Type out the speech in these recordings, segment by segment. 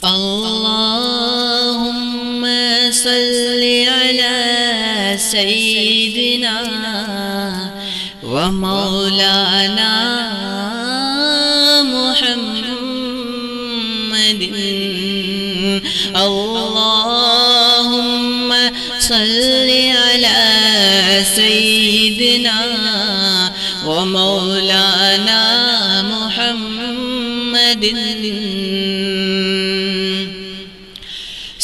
اللهم صل على سيدنا ومولانا محمد اللهم صل على سيدنا ومولانا محمد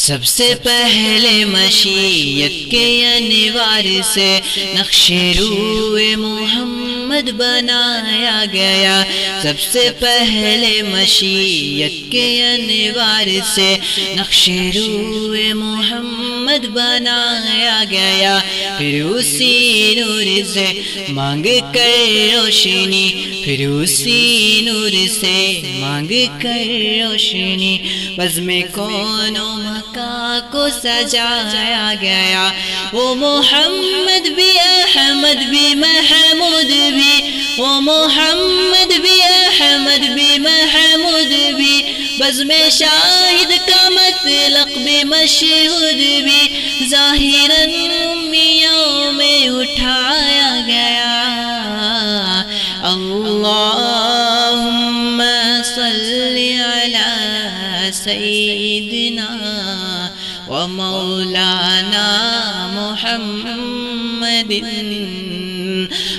سب سے پہلے مشیت کے انوار سے نقش روح محمد بنایا گیا سب سے پہلے مشیت کے انوار سے نقش روح محمد بنایا گیا پھر اسی نور سے مانگ کر روشنی پھر اسی نور سے مانگ کر روشنی بزم کون و مکان کو سجایا گیا وہ محمد بھی احمد بھی محمود بھی وہ محمد بھی احمد بھی محمود بھی بزم شاہد کا مطلق بھی مشہود بھی ظاہراً امیوں میں اٹھایا گیا اللہم صلی علی سیدنا ومولانا محمد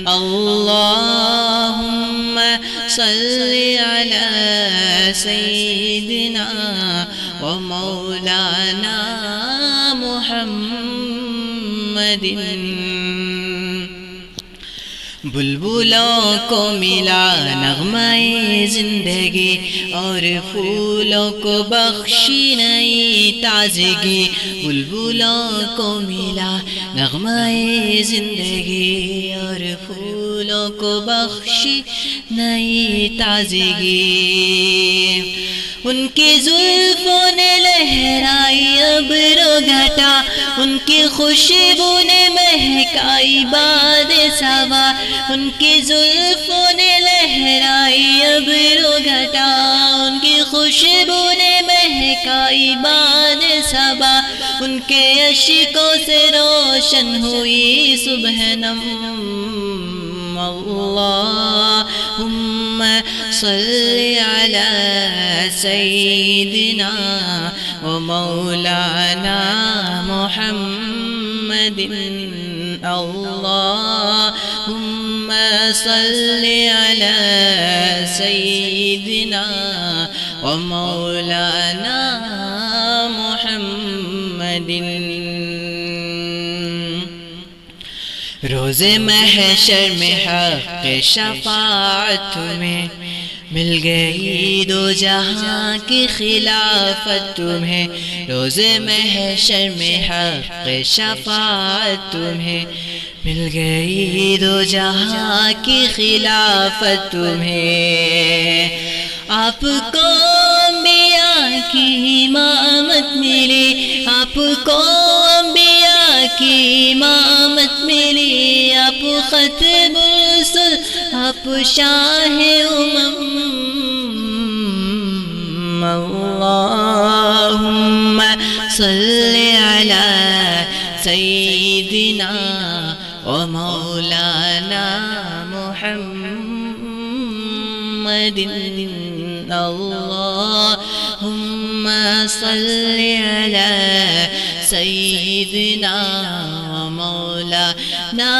اللہم صلی علی سیدنا ومولانا محمد بلبلوں کو ملا نغمہ زندگی اور پھولوں کو بخشی نئی تازگی بلبلوں کو ملا نغمہ زندگی اور پھولوں کو بخشی نئی تازگی ان کی زلفوں نے لہرائی ابر و گھٹا ان کی خوشبو نے مہکائی باد صبا ان کی زلفوں نے لہرائی ابر و گھٹا ان کی خوشبو نے مہکائی باد صبا ان کے اشکوں سے روشن ہوئی صبح نم اللہم صلی علی سیدنا ومولانا محمد اللہم صلی علی سیدنا ومولانا محمد روز محشر میں حق شفاعت میں مل گئی دو جہاں کی خلافت تمہیں روز محشر میں حق شفاعت تمہیں مل گئی دو جہاں کی خلافت تمہیں آپ کو انبیاء کی امامت ملی آپ کو انبیاء کی امامت ملی آپ ختم الرسل آپ شاہ اللہم صلی علی سیدنا ومولانا محمد اللہم صلی علی سیدنا ومولانا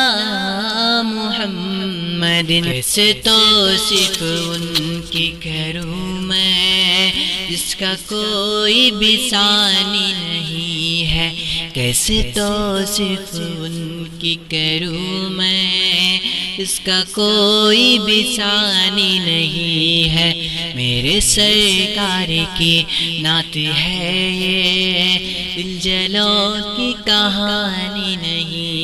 محمد کیسے توصیف ان کی کروں میں جس کا کوئی بھی ثانی نہیں ہے کیسے توصیف ان کی کروں میں جس کا کوئی بھی ثانی نہیں ہے میرے سرکار کی نعت ہے یہ دل جلوں کی کہانی نہیں